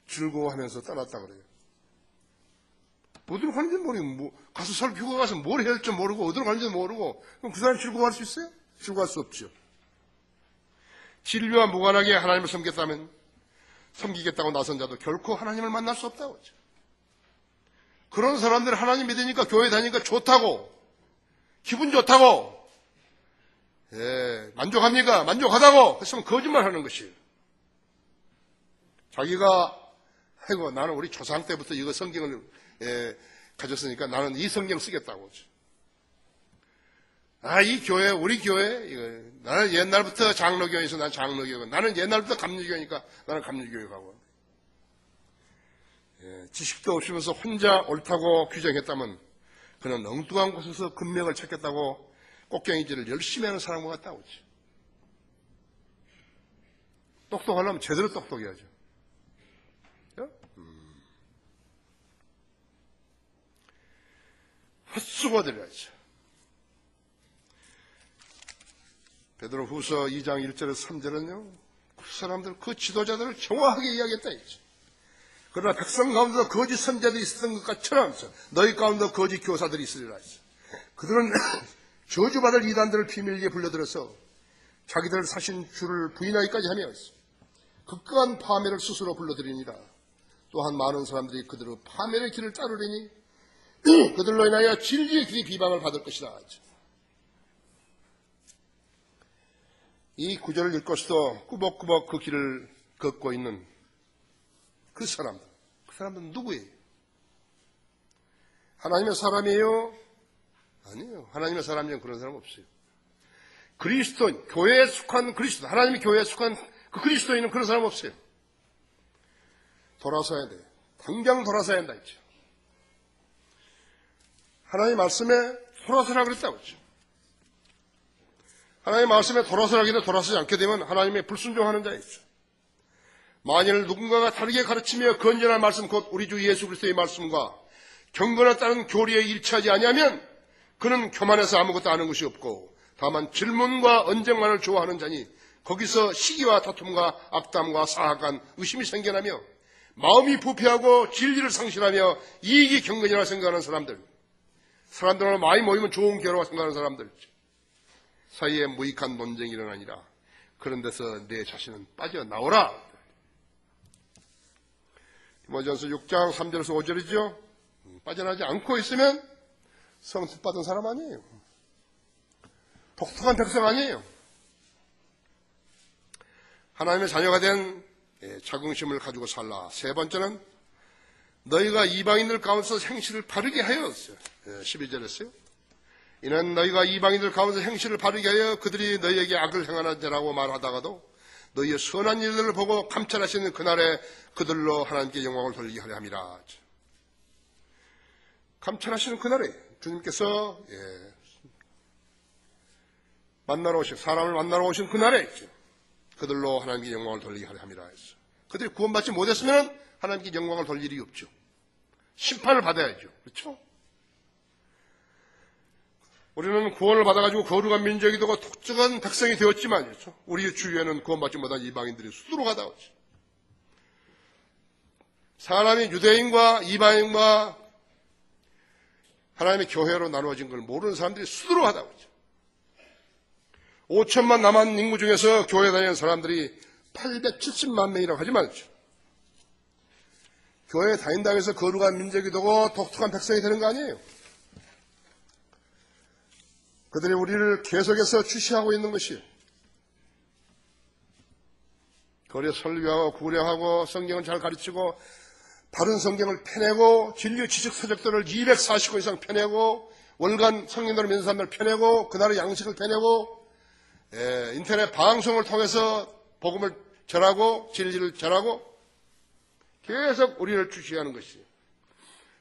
즐거워하면서 떠났다 그래요. 어디로 가는지 모르고, 가서 휴가 가서 뭘 해야 할지 모르고, 어디로 가는지 모르고, 그럼 그 사람이 즐거워할 수 있어요? 즐거워할 수 없죠. 진리와 무관하게 하나님을 섬기겠다고 나선 자도 결코 하나님을 만날 수 없다고 하죠. 그런 사람들 하나님 믿으니까 교회 다니니까 좋다고, 기분 좋다고, 만족합니까? 만족하다고 했으면 거짓말 하는 것이에요. 자기가, 아이고, 나는 우리 조상 때부터 이거 성경을 가졌으니까 나는 이 성경 쓰겠다고 하죠. 이 교회, 우리 교회, 이거, 나는 옛날부터 장로교회에서 난 장로교회, 나는 옛날부터 감리교회니까 나는 감리교회 가고. 지식도 없으면서 혼자 옳다고 규정했다면 그는 엉뚱한 곳에서 금맥을 찾겠다고 꽃갱이질을 열심히 하는 사람 같다고 하죠. 똑똑하려면 제대로 똑똑해야죠. 헛수고들이야죠. 베드로후서 2장 1절에서 3절은요, 그 사람들, 그 지도자들을 정확하게 이야기했다 했죠. 그러나 백성 가운데도 거짓 선자들이 있었던 것 같처럼 너희 가운데 거짓 교사들이 있으리라 했죠. 그들은 저주받을 이단들을 비밀리에 불러들여서 자기들 사신 주를 부인하기까지 하며 극강한 파멸을 스스로 불러들이니라. 또한 많은 사람들이 그들의 파멸의 길을 따르려니 그들로 인하여 진리의 길이 비방을 받을 것이다. 이 구절을 읽고서도 꾸벅꾸벅 그 길을 걷고 있는 그 사람들은 누구예요? 하나님의 사람이에요? 아니에요. 하나님의 사람이면 그런 사람 없어요. 그리스도인, 교회에 속한 그리스도, 하나님의 교회에 속한 그 그리스도인은 그런 사람 없어요. 돌아서야 돼요. 당장 돌아서야 한다 했죠. 하나님의 말씀에 돌아서라 그랬다고 했죠. 하나님의 말씀에 돌아서라 하기도 돌아서지 않게 되면 하나님의 불순종하는 자였죠. 만일 누군가가 다르게 가르치며 건전한 말씀, 곧 우리 주 예수 그리스도의 말씀과 경건에 따른 교리에 일치하지 아니하면 그는 교만해서 아무것도 아는 것이 없고 다만 질문과 언쟁만을 좋아하는 자니 거기서 시기와 다툼과 악담과 사악한 의심이 생겨나며 마음이 부패하고 진리를 상실하며 이익이 경건이라 생각하는 사람들로 많이 모이면 좋은 교로가 생각하는 사람들 사이에 무익한 논쟁이 일어나니라. 그런 데서 내 자신은 빠져나오라. 디모데전서 6장 3절에서 5절이죠. 빠져나지 않고 있으면 성습 받은 사람 아니에요. 독특한 백성 아니에요. 하나님의 자녀가 된 자긍심을 가지고 살라. 세 번째는 너희가 이방인들 가운데서 행실을 바르게 하여 12절에서요. 이는 너희가 이방인들 가운데 행실을 바르게 하여 그들이 너희에게 악을 행하는 자라고 말하다가도 너희의 선한 일들을 보고 감찰하시는 그날에 그들로 하나님께 영광을 돌리게 하려 함이라. 감찰하시는 그날에 주님께서 사람을 만나러 오신 그날에 그들로 하나님께 영광을 돌리게 하려 함이라 했어. 그들이 구원받지 못했으면 하나님께 영광을 돌릴 일이 없죠. 심판을 받아야죠. 그렇죠? 우리는 구원을 받아가지고 거룩한 민족이 되고 독특한 백성이 되었지만, 그렇죠? 우리 주위에는 구원받지 못한 이방인들이 수두룩 하다. 사람이 유대인과 이방인과 하나님의 교회로 나누어진 걸 모르는 사람들이 수두룩 하다. 5천만 남한 인구 중에서 교회 다니는 사람들이 870만 명이라고 하지 말죠. 교회에 다닌다고 해서 거룩한 민족이 되고 독특한 백성이 되는 거 아니에요. 그들이 우리를 계속해서 주시하고 있는 것이에요. 거리에 설교하고 구려하고 성경을 잘 가르치고 바른 성경을 펴내고 진리 지식 서적들을 240권 이상 펴내고 월간 성경들을 믿는 사람들 펴내고 그날의 양식을 펴내고 인터넷 방송을 통해서 복음을 전하고 진리를 전하고 계속 우리를 주시하는 것이에요.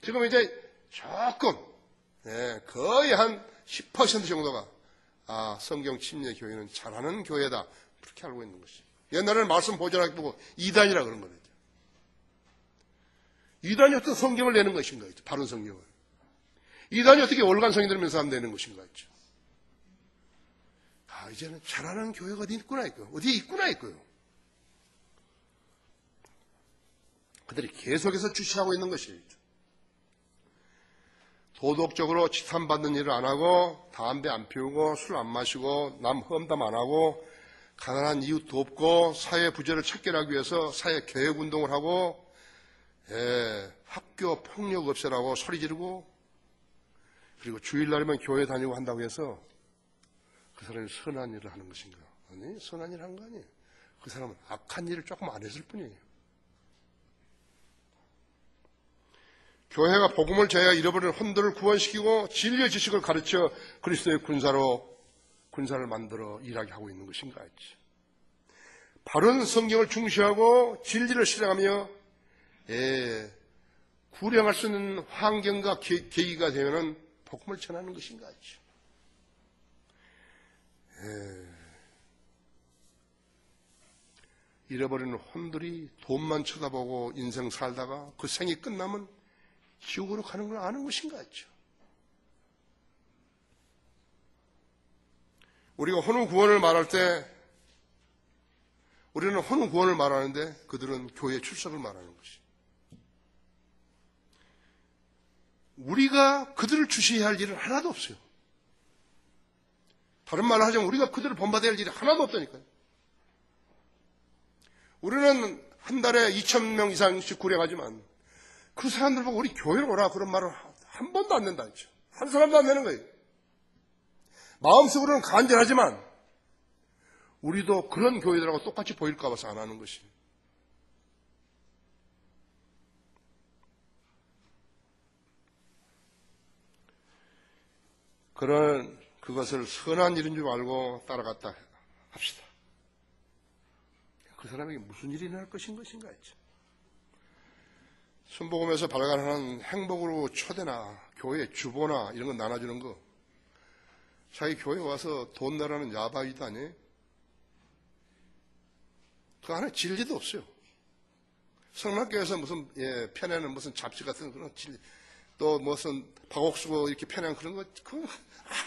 지금 이제 조금 거의 한 10% 정도가 성경 침례 교회는 잘하는 교회다 그렇게 알고 있는 것이에요. 옛날에는 말씀 보존하기 보고 이단이라 그런 거예요. 이단이 어떤 성경을 내는 것인가 했죠. 바른 성경을. 이단이 어떻게 월간 성경들을 믿는 사람 내는 것인가 했죠. 이제는 잘하는 교회가 어디 있구나 이거요. 어디에 있구나 이거요. 그들이 계속해서 주시하고 있는 것이 도덕적으로 지탄받는 일을 안 하고 담배 안 피우고 술 안 마시고 남 험담 안 하고 가난한 이웃 돕고 사회 부재를 척결하기 위해서 사회 개혁운동을 하고 학교 폭력 없애라고 소리 지르고 그리고 주일날이면 교회 다니고 한다고 해서 그 사람이 선한 일을 하는 것인가? 아니, 선한 일을 한 거 아니에요. 그 사람은 악한 일을 조금 안 했을 뿐이에요. 교회가 복음을 전해 잃어버린 혼들을 구원시키고 진리의 지식을 가르쳐 그리스도의 군사를 만들어 일하게 하고 있는 것인가 했지. 바른 성경을 중시하고 진리를 실행하며 구령할 수 있는 환경과 계기가 되면 복음을 전하는 것인가 했지. 잃어버린 혼들이 돈만 쳐다보고 인생 살다가 그 생이 끝나면 지옥으로 가는 걸 아는 것인가 했죠. 우리가 혼후 구원을 말할 때 우리는 혼후 구원을 말하는데 그들은 교회 출석을 말하는 것이. 우리가 그들을 주시해야 할 일은 하나도 없어요. 다른 말로 하자면 우리가 그들을 본받아야 할 일이 하나도 없다니까요. 우리는 한 달에 2,000명 이상씩 구령하지만 그 사람들 보고 우리 교회로 오라 그런 말을 한 번도 안 낸다 했죠. 한 사람도 안 내는 거예요. 마음속으로는 간절하지만 우리도 그런 교회들하고 똑같이 보일까 봐서 안 하는 것이. 그것을 선한 일인 줄 알고 따라갔다 합시다. 그 사람에게 무슨 일이 일어날 것인가 했죠. 순복음에서 발간하는 행복으로 초대나 교회 주보나 이런 거 나눠주는 거 자기 교회 와서 돈 내라는 야바이도 아니에요. 그 안에 진리도 없어요. 성락교에서 무슨 펴내는 무슨 잡지 같은 그런 진리 또 무슨 박옥수고 이렇게 펴내는 그런 거 그거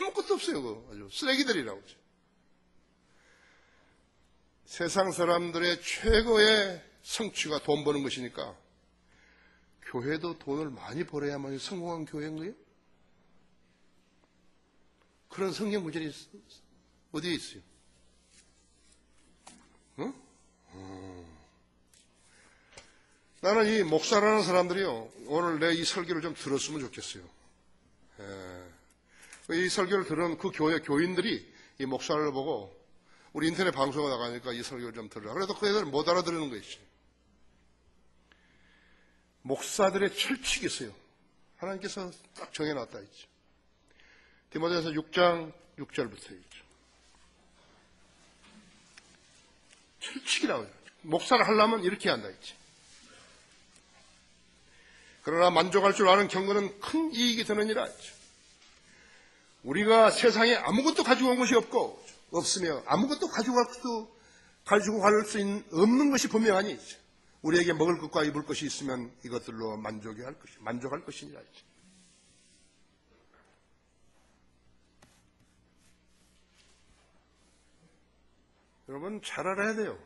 아무것도 없어요. 그거 아주 쓰레기들이라고. 세상 사람들의 최고의 성취가 돈 버는 것이니까 교회도 돈을 많이 벌어야만 성공한 교회인 거예요? 그런 성경 구절이 어디에 있어요? 나는 이 목사라는 사람들이요, 오늘 내 이 설교를 좀 들었으면 좋겠어요. 이 설교를 들은 그 교회 교인들이 이 목사를 보고 우리 인터넷 방송에 나가니까 이 설교를 좀 들으라. 그래도 그 애들은 못 알아들는 것이지. 목사들의 철칙이 있어요. 하나님께서 딱 정해놨다 있죠. 디모데전서 6장 6절부터 있죠. 철칙이라고 해요. 목사를 하려면 이렇게 한다 있지. 그러나 만족할 줄 아는 경건은 큰 이익이 되느니라 했죠. 우리가 세상에 아무것도 가지고 온 것이 없으며 아무것도 가지고 갈 수 없는 것이 분명하니 우리에게 먹을 것과 입을 것이 있으면 이것들로 만족할 것이니라 했죠. 여러분 잘 알아야 돼요.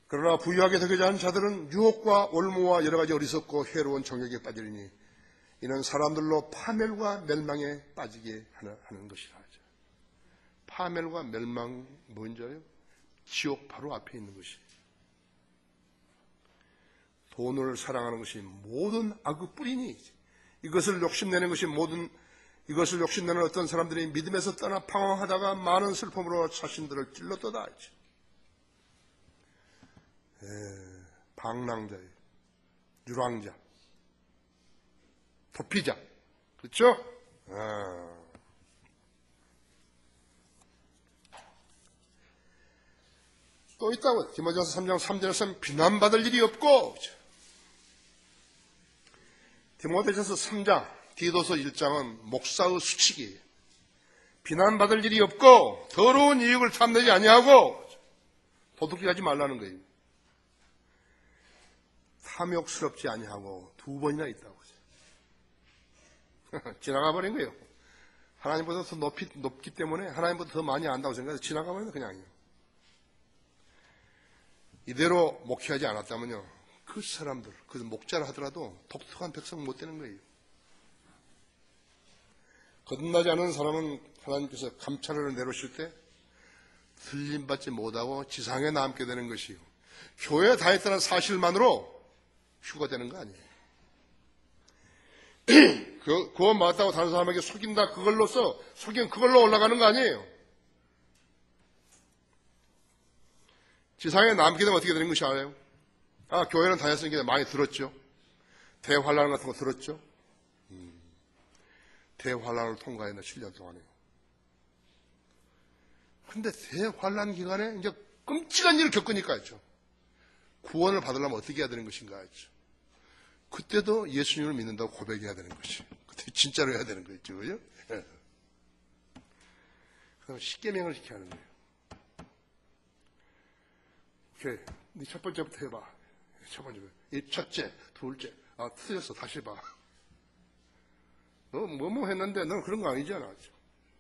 그러나 부유하게 되고자 하는 자들은 유혹과 올무와 여러 가지 어리석고 해로운 정욕에 빠지리니 이는 사람들로 파멸과 멸망에 빠지게 하는 것이라 하죠. 파멸과 멸망 뭔지 알아요? 지옥 바로 앞에 있는 것이. 돈을 사랑하는 것이 모든 악의 뿌리니 이것을 욕심내는 어떤 사람들이 믿음에서 떠나 방황하다가 많은 슬픔으로 자신들을 찔렀도다 하죠. 방랑자예요. 유랑자. 도피자. 그렇죠? 또 있다고. 디모데전서 3장 3절에서는 비난받을 일이 없고 디모데전서 3장 디도서 1장은 목사의 수칙이에요. 비난받을 일이 없고 더러운 이익을 탐내지 아니하고 도둑질 하지 말라는 거예요. 탐욕스럽지 아니하고 두 번이나 있다고. 지나가 버린 거예요. 하나님보다 더 높기 때문에 하나님보다 더 많이 안다고 생각해서 지나가면 그냥요. 이대로 목회하지 않았다면요, 그 사람들, 그 목자를 하더라도 독특한 백성 못 되는 거예요. 거듭나지 않은 사람은 하나님께서 감찰을 내놓으실 때 들림받지 못하고 지상에 남게 되는 것이요, 교회에 다녔다는 사실만으로 휴가 되는 거 아니에요. 구원 받았다고 다른 사람에게 속인다, 그걸로써 속인 그걸로 올라가는 거 아니에요. 지상에 남게 되면 어떻게 되는 것이 알아요? 교회는 다녔으니까 많이 들었죠. 대환란 같은 거 들었죠. 대환란을 통과했네, 7년 동안에요. 근데 대환란 기간에 이제 끔찍한 일을 겪으니까 했죠. 구원을 받으려면 어떻게 해야 되는 것인가 했죠. 그때도 예수님을 믿는다고 고백해야 되는 것이. 그때 진짜로 해야 되는 거죠. 그죠? 예. 그럼 십계명을 지켜야 하는 거예요. 오케이. 네 첫 번째부터 해봐. 첫 번째. 첫째, 둘째. 틀렸어. 다시 해봐. 너 뭐뭐 했는데 넌 그런 거 아니잖아.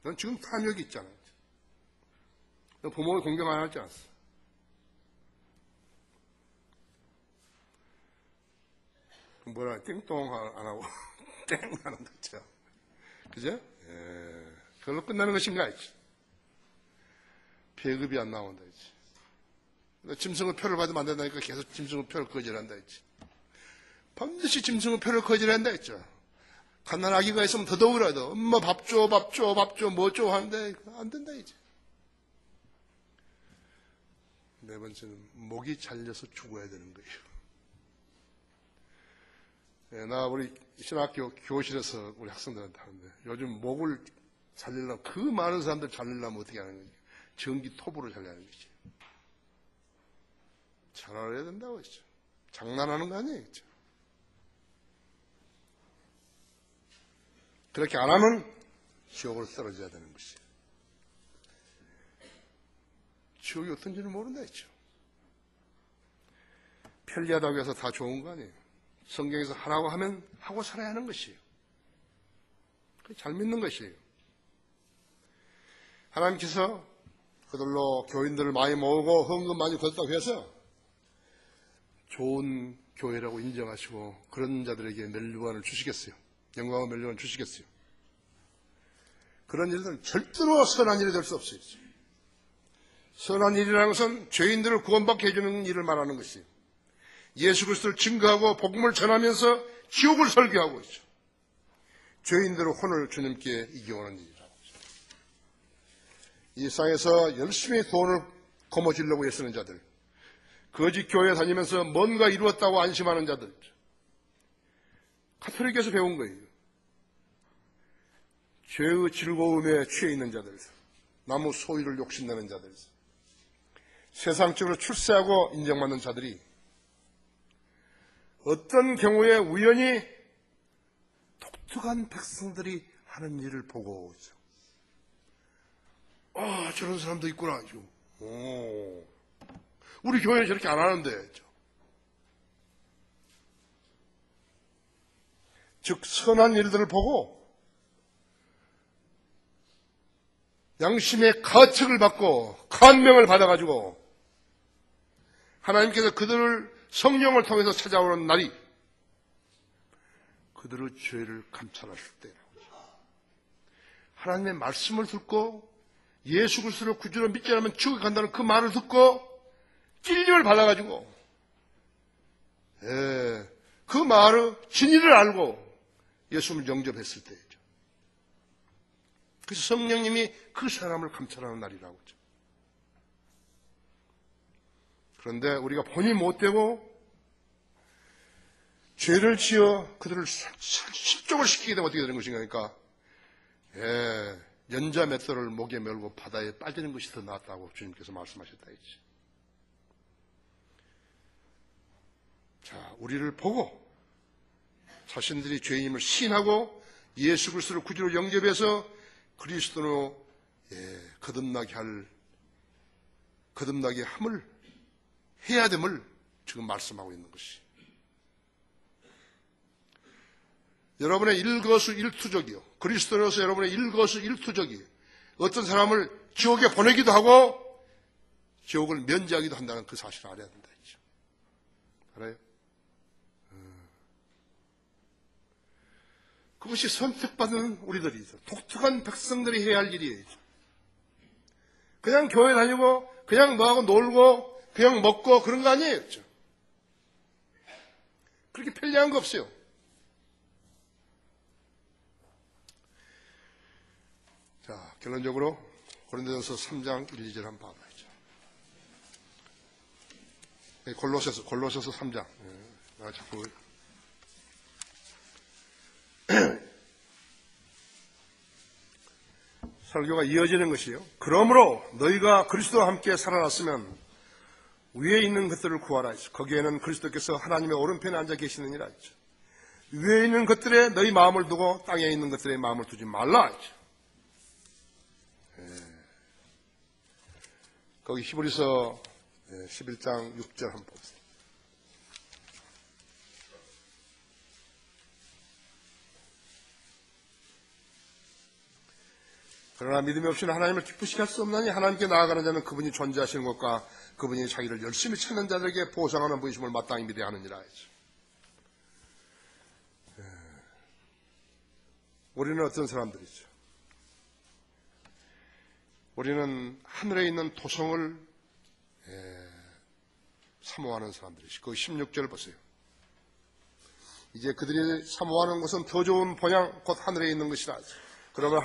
넌 지금 탐욕이 있잖아. 너 부모를 공경 안 하지 않았어. 뭐라, 띵동 안 하고, 땡 하는 거죠. 그죠? 예. 그걸로 끝나는 것인가, 했지. 배급이 안 나온다, 했지. 짐승의 표를 받으면 안 된다니까 계속 짐승의 표를 거절한다, 했지. 반드시 짐승의 표를 거절한다, 했죠. 갓난 아기가 있으면 더더욱이라도, 엄마 밥 줘, 밥 줘, 밥 줘, 뭐 줘 하는데, 안 된다, 이제. 네 번째는, 목이 잘려서 죽어야 되는 거예요. 나 우리 신학교 교실에서 우리 학생들한테 하는데, 요즘 목을 살리려면, 그 많은 사람들 살리려면 어떻게 하는 거지? 전기 톱으로 살려는 거지. 잘 알아야 된다고 했죠. 장난하는 거 아니에요, 그렇죠? 그렇게 안 하면 지옥으로 떨어져야 되는 것이에요. 지옥이 어떤지는 모른다 했죠. 편리하다고 해서 다 좋은 거 아니에요. 성경에서 하라고 하면 하고 살아야 하는 것이에요. 잘 믿는 것이에요. 하나님께서 그들로 교인들을 많이 모으고 헌금 많이 걷다고 해서 좋은 교회라고 인정하시고 그런 자들에게 멸류관을 주시겠어요? 영광과 멸류관을 주시겠어요? 그런 일들은 절대로 선한 일이 될 수 없어요. 선한 일이라는 것은 죄인들을 구원받게 해주는 일을 말하는 것이에요. 예수 그리스도를 증거하고 복음을 전하면서 지옥을 설교하고 있죠. 죄인들의 혼을 주님께 이겨오는 일이라고. 이 세상에서 열심히 돈을 거머쥐려고 애쓰는 자들, 거짓 교회 다니면서 뭔가 이루었다고 안심하는 자들, 가톨릭에서 배운 거예요. 죄의 즐거움에 취해 있는 자들, 나무 소유를 욕심내는 자들, 세상적으로 출세하고 인정받는 자들이 어떤 경우에 우연히 독특한 백성들이 하는 일을 보고 있죠. 저런 사람도 있구나. 우리 교회는 저렇게 안 하는데. 즉 선한 일들을 보고 양심의 가책을 받고 감명을 받아가지고 하나님께서 그들을 성령을 통해서 찾아오는 날이 그들의 죄를 감찰하실 때라고. 하나님의 말씀을 듣고 예수 그리스도를 구주로 믿지 않으면 지옥에 간다는 그 말을 듣고 찔림을 받아가지고 그 말의 진리를 알고 예수를 영접했을 때죠. 그래서 성령님이 그 사람을 감찰하는 날이라고 하죠. 그런데 우리가 본이 못되고 죄를 지어 그들을 실족을 시키게 되면 어떻게 되는 것인가 하니까 연자 맷돌을 목에 메고 바다에 빠지는 것이 더 낫다고 주님께서 말씀하셨다 했지. 자, 우리를 보고 자신들이 죄인임을 시인하고 예수 그리스도를 구주로 영접해서 그리스도로 거듭나게 함을 해야 됨을 지금 말씀하고 있는 것이. 여러분의 일거수일투족이요. 그리스도로서 여러분의 일거수일투족이 어떤 사람을 지옥에 보내기도 하고 지옥을 면제하기도 한다는 그 사실을 알아야 된다. 알아요? 그것이 선택받은 우리들이죠. 독특한 백성들이 해야 할 일이에요. 그냥 교회 다니고 그냥 너하고 놀고 그냥 먹고 그런 거 아니에요. 그렇게 편리한 거 없어요. 자, 결론적으로 고린도전서 3장 1, 2절 한번 봐봐야죠. 골로새서 3장. 자꾸 설교가 이어지는 것이요. 그러므로 너희가 그리스도와 함께 살아났으면 위에 있는 것들을 구하라. 거기에는 그리스도께서 하나님의 오른편에 앉아 계시느니라. 위에 있는 것들에 너희 마음을 두고 땅에 있는 것들에 마음을 두지 말라. 거기 히브리서 11장 6절 한번 보세요. 그러나 믿음이 없이는 하나님을 기쁘시게 할 수 없나니 하나님께 나아가는 자는 그분이 존재하시는 것과 그분이 자기를 열심히 찾는 자들에게 보상하는 분이심을 마땅히 믿어야 하느니라. 우리는 어떤 사람들이죠? 우리는 하늘에 있는 도성을 사모하는 사람들이죠. 그 16절 보세요. 이제 그들이 사모하는 것은 더 좋은 본향 곧 하늘에 있는 것이라. 그러면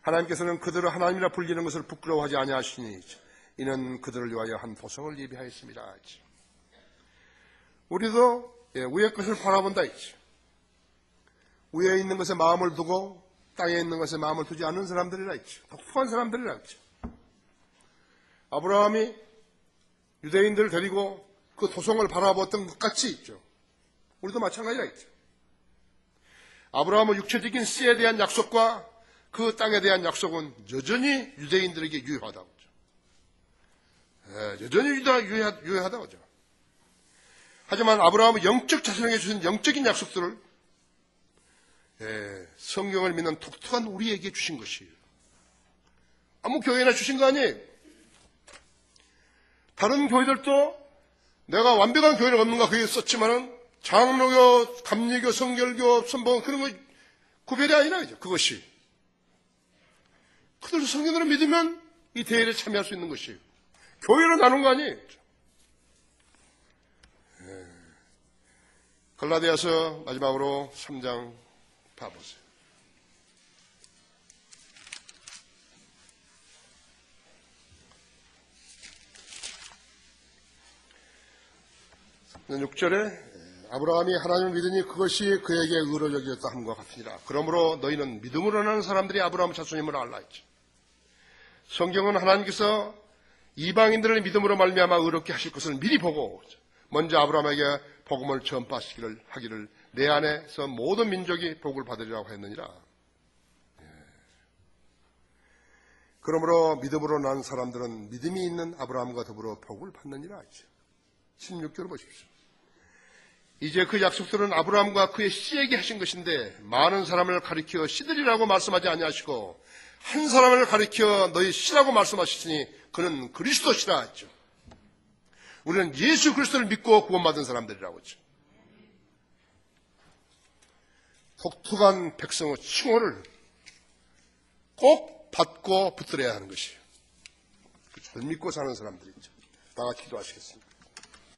하나님께서는 그들을 하나님이라 불리는 것을 부끄러워하지 아니하시니 이는 그들을 위하여 한 도성을 예비하였습니다. 우리도 위의 것을 바라본다. 위에 있는 것에 마음을 두고 땅에 있는 것에 마음을 두지 않는 사람들이라 했죠. 독특한 사람들이라 했죠. 아브라함이 유대인들을 데리고 그 도성을 바라보았던 것 같이 있죠. 우리도 마찬가지라 했죠. 아브라함은 육체적인 씨에 대한 약속과 그 땅에 대한 약속은 여전히 유대인들에게 유효하다고 하죠. 여전히 유효하다고 하죠. 하지만 아브라함은 영적 자손에게 주신 영적인 약속들을 성경을 믿는 독특한 우리에게 주신 것이에요. 아무 교회나 주신 거 아니에요. 다른 교회들도 내가 완벽한 교회를 없는가 그게 썼지만은 장로교, 감리교, 성결교, 선봉 그런 거 구별이 아니라 그것이 그들도 성경을 믿으면 이 대회에 참여할 수 있는 것이에요. 교회로 나눈 거 아니에요. 갈라디아서 마지막으로 3장 봐보세요. 네, 6절에 아브라함이 하나님을 믿으니 그것이 그에게 의로 여겨졌다 함과 같으니라. 그러므로 너희는 믿음으로 나는 사람들이 아브라함 자손임을 알라 했죠. 성경은 하나님께서 이방인들을 믿음으로 말미암아 의롭게 하실 것을 미리 보고 먼저 아브라함에게 복음을 전파하시기를 하기를 내 안에서 모든 민족이 복을 받으리라고 했느니라. 그러므로 믿음으로 난 사람들은 믿음이 있는 아브라함과 더불어 복을 받느니라 했죠. 16절을 보십시오. 이제 그 약속들은 아브라함과 그의 씨에게 하신 것인데 많은 사람을 가리켜 씨들이라고 말씀하지 아니하시고 한 사람을 가리켜 너희 씨라고 말씀하시니 그는 그리스도시라 했죠. 우리는 예수 그리스도를 믿고 구원받은 사람들이라고 했죠. 독특한 백성의 칭호를 꼭 받고 붙들어야 하는 것이에요. 잘 믿고 사는 사람들이죠. 다 같이 기도하시겠습니다.